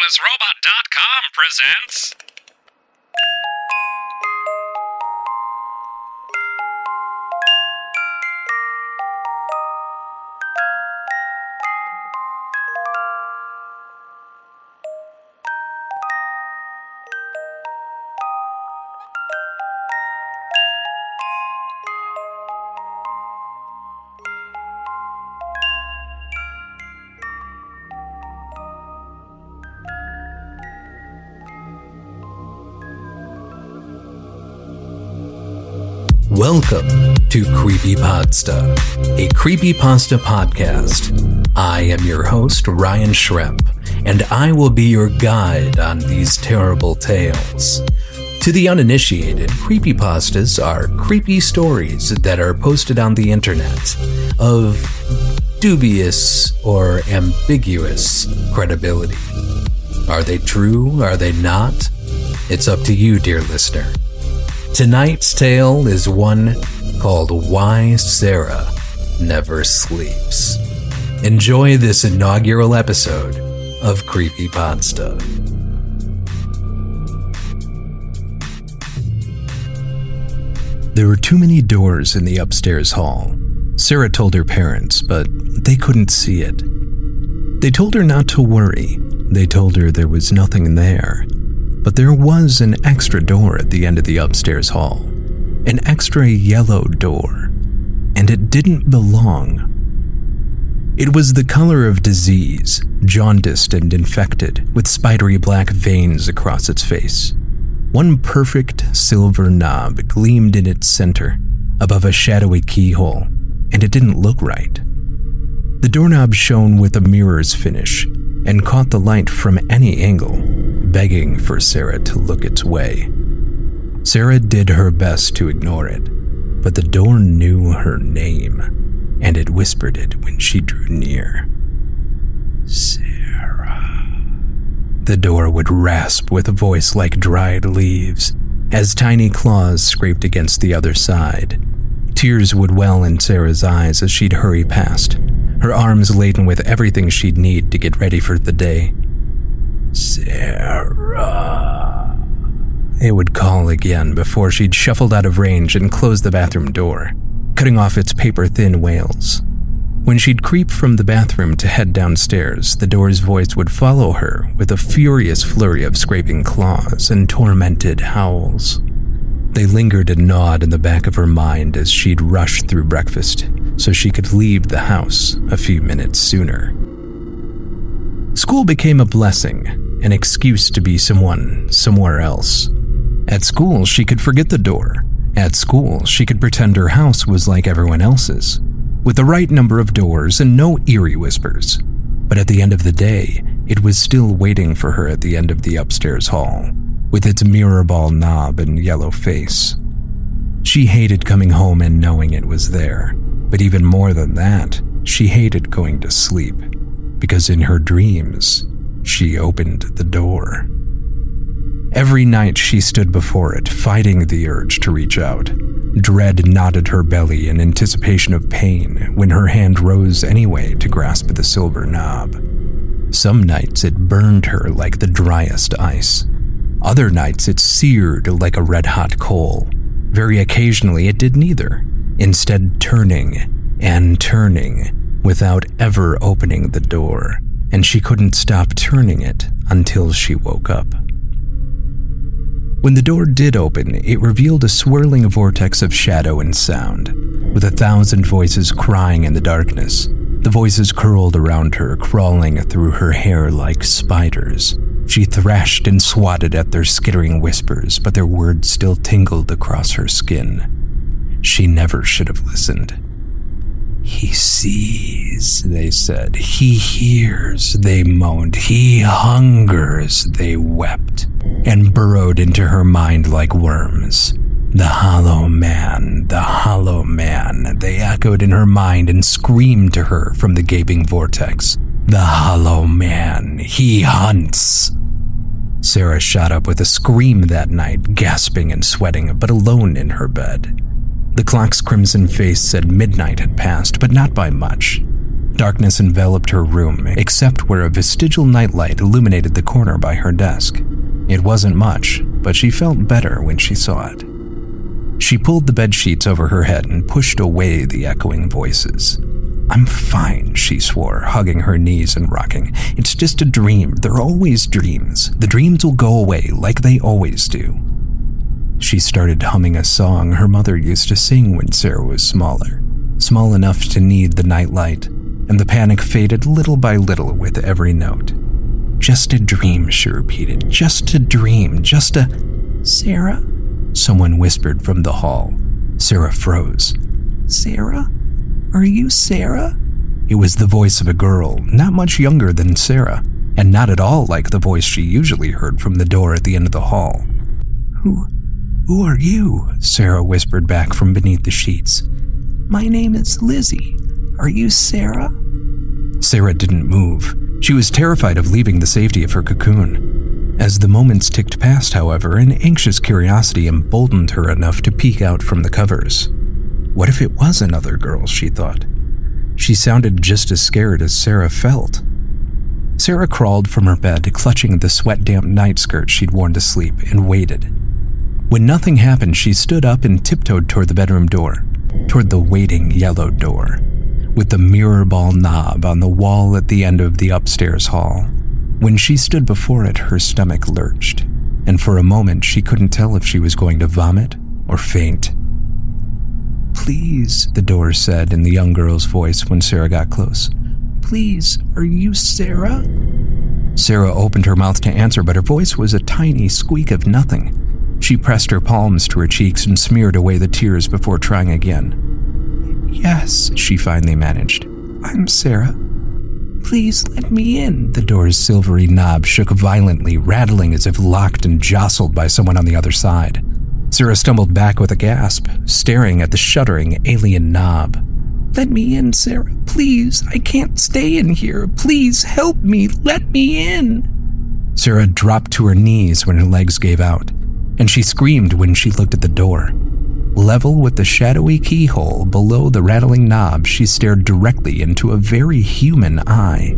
SuperfluousRobot.com presents... Welcome to Creepypodsta, a Creepypasta podcast. I am your host, Ryan Schremp, and I will be your guide on these terrible tales. To the uninitiated, creepypastas are creepy stories that are posted on the internet of dubious or ambiguous credibility. Are they true? Are they not? It's up to you, dear listener. Tonight's tale is one called Why Sarah Never Sleeps. Enjoy this inaugural episode of Creepypodsta. There were too many doors in the upstairs hall. Sarah told her parents, but they couldn't see it. They told her not to worry. They told her there was nothing there. But there was an extra door at the end of the upstairs hall, an extra yellow door, and it didn't belong. It was the color of disease, jaundiced and infected, with spidery black veins across its face. One perfect silver knob gleamed in its center, above a shadowy keyhole, and it didn't look right. The doorknob shone with a mirror's finish, and caught the light from any angle, begging for Sarah to look its way. Sarah did her best to ignore it, but the door knew her name, and it whispered it when she drew near. Sarah. The door would rasp with a voice like dried leaves, as tiny claws scraped against the other side. Tears would well in Sarah's eyes as she'd hurry past, her arms laden with everything she'd need to get ready for the day. Sarah. It would call again before she'd shuffled out of range and closed the bathroom door, cutting off its paper-thin wails. When she'd creep from the bathroom to head downstairs, the door's voice would follow her with a furious flurry of scraping claws and tormented howls. They lingered and gnawed in the back of her mind as she'd rush through breakfast so she could leave the house a few minutes sooner. School became a blessing, an excuse to be someone somewhere else. At school, she could forget the door. At school, she could pretend her house was like everyone else's, with the right number of doors and no eerie whispers. But at the end of the day, it was still waiting for her at the end of the upstairs hall, with its mirror ball knob and yellow face. She hated coming home and knowing it was there, but even more than that, she hated going to sleep, because in her dreams, she opened the door. Every night she stood before it, fighting the urge to reach out. Dread knotted her belly in anticipation of pain when her hand rose anyway to grasp the silver knob. Some nights it burned her like the driest ice. Other nights it seared like a red-hot coal. Very occasionally it did neither, instead turning and turning without ever opening the door, and she couldn't stop turning it until she woke up. When the door did open, it revealed a swirling vortex of shadow and sound, with 1,000 voices crying in the darkness. The voices curled around her, crawling through her hair like spiders. She thrashed and swatted at their skittering whispers, but their words still tingled across her skin. She never should have listened. He sees, they said. He hears, they moaned. He hungers, they wept, and burrowed into her mind like worms. The hollow man, they echoed in her mind and screamed to her from the gaping vortex. The hollow man, he hunts. Sarah shot up with a scream that night, gasping and sweating, but alone in her bed. The clock's crimson face said midnight had passed, but not by much. Darkness enveloped her room, except where a vestigial nightlight illuminated the corner by her desk. It wasn't much, but she felt better when she saw it. She pulled the bedsheets over her head and pushed away the echoing voices. "I'm fine," she swore, hugging her knees and rocking. "It's just a dream. They're always dreams. The dreams will go away like they always do." She started humming a song her mother used to sing when Sarah was smaller, small enough to need the nightlight, and the panic faded little by little with every note. "Just a dream," she repeated. "Just a dream. Just a—" "Sarah?" Someone whispered from the hall. Sarah froze. "Sarah? Are you Sarah?" It was the voice of a girl, not much younger than Sarah, and not at all like the voice she usually heard from the door at the end of the hall. Who are you?" Sarah whispered back from beneath the sheets. "My name is Lizzie. Are you Sarah?" Sarah didn't move. She was terrified of leaving the safety of her cocoon. As the moments ticked past, however, an anxious curiosity emboldened her enough to peek out from the covers. What if it was another girl, she thought. She sounded just as scared as Sarah felt. Sarah crawled from her bed, clutching the sweat-damp night skirt she'd worn to sleep, and waited. When nothing happened, she stood up and tiptoed toward the bedroom door, toward the waiting yellow door, with the mirror ball knob on the wall at the end of the upstairs hall. When she stood before it, her stomach lurched, and for a moment she couldn't tell if she was going to vomit or faint. "Please," the door said in the young girl's voice when Sarah got close. "Please, are you Sarah?" Sarah opened her mouth to answer, but her voice was a tiny squeak of nothing. She pressed her palms to her cheeks and smeared away the tears before trying again. "Yes," she finally managed. "I'm Sarah. Please let me in." The door's silvery knob shook violently, rattling as if locked and jostled by someone on the other side. Sarah stumbled back with a gasp, staring at the shuddering alien knob. "Let me in, Sarah. Please, I can't stay in here. Please help me. Let me in." Sarah dropped to her knees when her legs gave out, and she screamed when she looked at the door. Level with the shadowy keyhole below the rattling knob, she stared directly into a very human eye,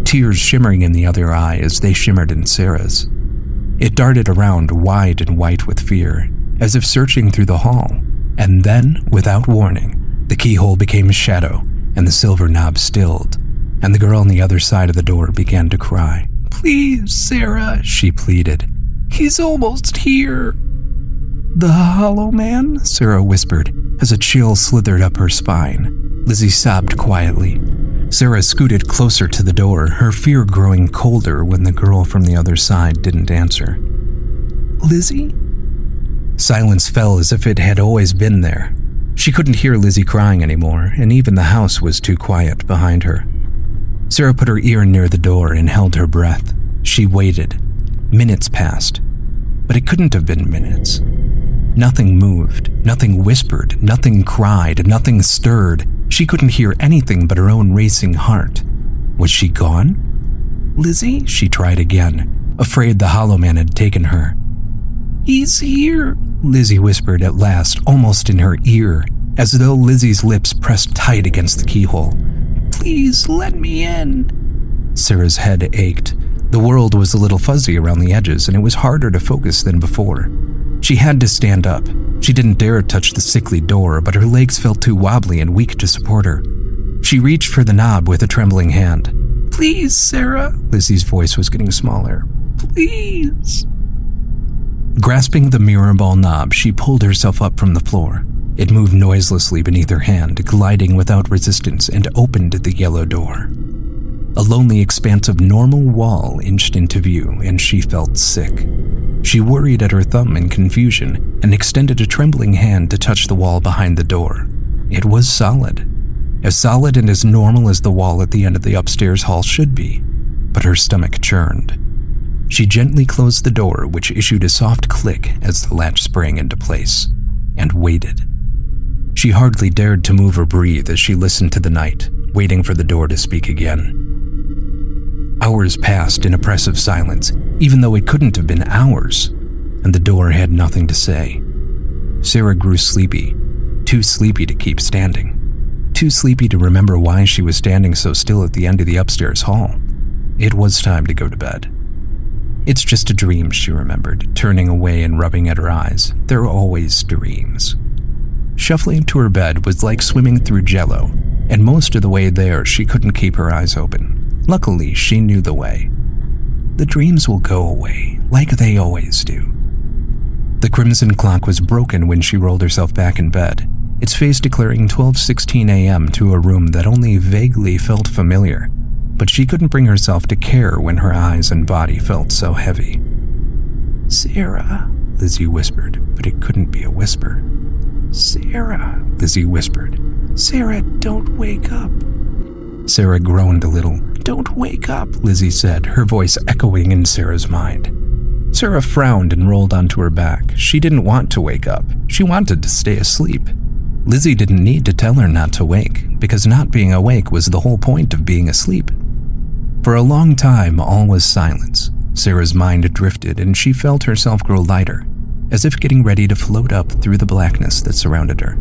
tears shimmering in the other eye as they shimmered in Sarah's. It darted around wide and white with fear, as if searching through the hall, and then, without warning, the keyhole became a shadow and the silver knob stilled, and the girl on the other side of the door began to cry. "Please, Sarah," she pleaded. "He's almost here." "The Hollow Man?" Sarah whispered as a chill slithered up her spine. Lizzie sobbed quietly. Sarah scooted closer to the door, her fear growing colder when the girl from the other side didn't answer. "Lizzie?" Silence fell as if it had always been there. She couldn't hear Lizzie crying anymore, and even the house was too quiet behind her. Sarah put her ear near the door and held her breath. She waited. Minutes passed, but it couldn't have been minutes. Nothing moved, nothing whispered, nothing cried, nothing stirred. She couldn't hear anything but her own racing heart. Was she gone? "Lizzie?" She tried again, afraid the Hollow Man had taken her. "He's here," Lizzie whispered at last, almost in her ear, as though Lizzie's lips pressed tight against the keyhole. "Please let me in." Sarah's head ached. The world was a little fuzzy around the edges, and it was harder to focus than before. She had to stand up. She didn't dare touch the sickly door, but her legs felt too wobbly and weak to support her. She reached for the knob with a trembling hand. "Please, Sarah." Lizzie's voice was getting smaller. "Please." Grasping the mirror ball knob, she pulled herself up from the floor. It moved noiselessly beneath her hand, gliding without resistance, and opened the yellow door. A lonely expanse of normal wall inched into view, and she felt sick. She worried at her thumb in confusion and extended a trembling hand to touch the wall behind the door. It was solid and as normal as the wall at the end of the upstairs hall should be, but her stomach churned. She gently closed the door, which issued a soft click as the latch sprang into place, and waited. She hardly dared to move or breathe as she listened to the night, waiting for the door to speak again. Hours passed in oppressive silence, even though it couldn't have been hours, and the door had nothing to say. Sarah grew sleepy, too sleepy to keep standing, Too sleepy to remember why she was standing so still at the end of the upstairs hall, it was time to go to bed. It's just a dream, she remembered, turning away and rubbing at her eyes. They're always dreams. Shuffling to her bed was like swimming through jello, and most of the way there she couldn't keep her eyes open. Luckily, she knew the way. The dreams will go away, like they always do. The crimson clock was broken when she rolled herself back in bed, its face declaring 12:16 a.m. to a room that only vaguely felt familiar, but she couldn't bring herself to care when her eyes and body felt so heavy. "Sarah," Lizzie whispered, but it couldn't be a whisper. "Sarah," Lizzie whispered. "Sarah, don't wake up." Sarah groaned a little. "Don't wake up," Lizzie said, her voice echoing in Sarah's mind. Sarah frowned and rolled onto her back. She didn't want to wake up. She wanted to stay asleep. Lizzie didn't need to tell her not to wake, because not being awake was the whole point of being asleep. For a long time, all was silence. Sarah's mind drifted, and she felt herself grow lighter, as if getting ready to float up through the blackness that surrounded her.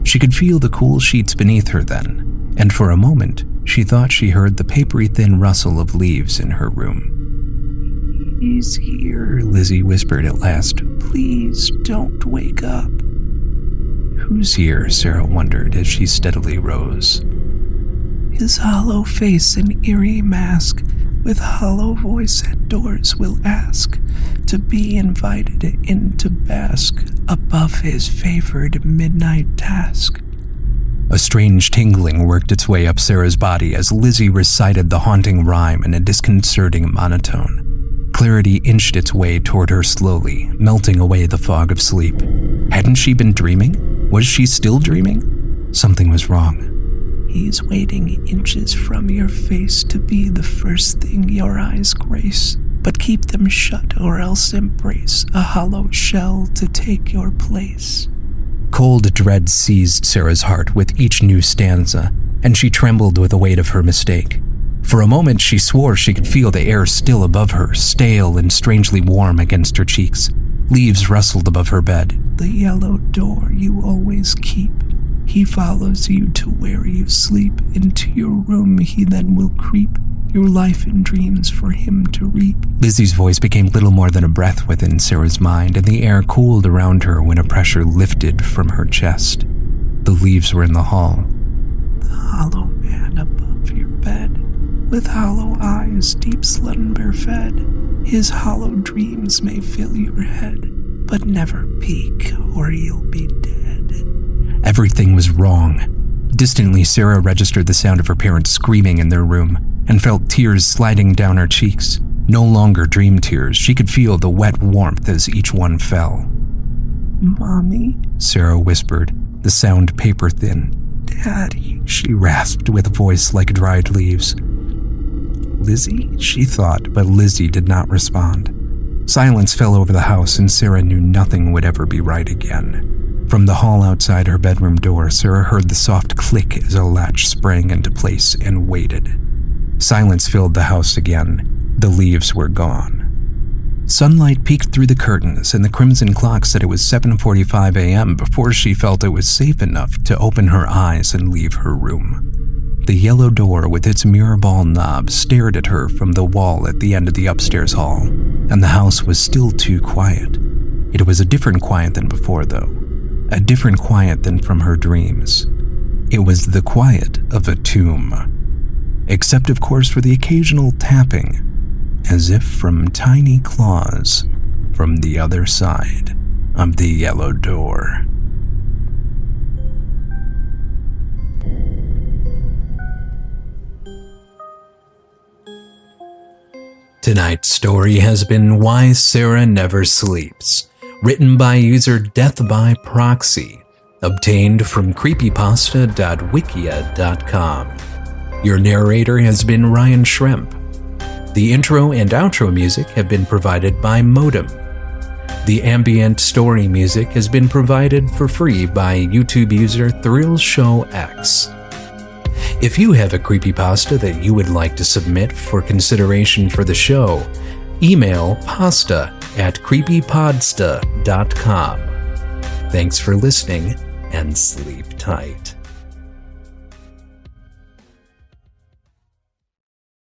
She could feel the cool sheets beneath her then, and for a moment, she thought she heard the papery thin rustle of leaves in her room. "He's here," Lizzie whispered at last. "Please don't wake up." "Who's here?" Sarah wondered as she steadily rose. "His hollow face and eerie mask, with hollow voice at doors will ask to be invited in to bask above his favored midnight task." A strange tingling worked its way up Sarah's body as Lizzie recited the haunting rhyme in a disconcerting monotone. Clarity inched its way toward her slowly, melting away the fog of sleep. Hadn't she been dreaming? Was she still dreaming? Something was wrong. "He's waiting inches from your face to be the first thing your eyes grace, but keep them shut or else embrace a hollow shell to take your place." Cold dread seized Sarah's heart with each new stanza, and she trembled with the weight of her mistake. For a moment, she swore she could feel the air still above her, stale and strangely warm against her cheeks. Leaves rustled above her bed. "The yellow door you always keep. He follows you to where you sleep. Into your room he then will creep. Your life in dreams for him to reap." Lizzie's voice became little more than a breath within Sarah's mind, and the air cooled around her when a pressure lifted from her chest. The leaves were in the hall. "The hollow man above your bed, with hollow eyes deep slumber fed. His hollow dreams may fill your head, but never peek or you'll be dead." Everything was wrong. Distantly, Sarah registered the sound of her parents screaming in their room and felt tears sliding down her cheeks. No longer dream tears. She could feel the wet warmth as each one fell. "Mommy," Sarah whispered, the sound paper thin. "Daddy," she rasped with a voice like dried leaves. "Lizzie," she thought, but Lizzie did not respond. Silence fell over the house, and Sarah knew nothing would ever be right again. From the hall outside her bedroom door, Sarah heard the soft click as a latch sprang into place and waited. Silence filled the house again. The leaves were gone. Sunlight peeked through the curtains, and the crimson clock said it was 7:45 a.m. before she felt it was safe enough to open her eyes and leave her room. The yellow door with its mirror ball knob stared at her from the wall at the end of the upstairs hall, and the house was still too quiet. It was a different quiet than before, though. A different quiet than from her dreams. It was the quiet of a tomb. Except, of course, for the occasional tapping, as if from tiny claws from the other side of the yellow door. Tonight's story has been Why Sarah Never Sleeps, written by user Death by Proxy, obtained from creepypasta.wikia.com. Your narrator has been Ryan Schremp. The intro and outro music have been provided by Modem. The ambient story music has been provided for free by YouTube user ThrillshowX. If you have a creepypasta that you would like to submit for consideration for the show, email pasta@creepypodsta.com. Thanks for listening and sleep tight.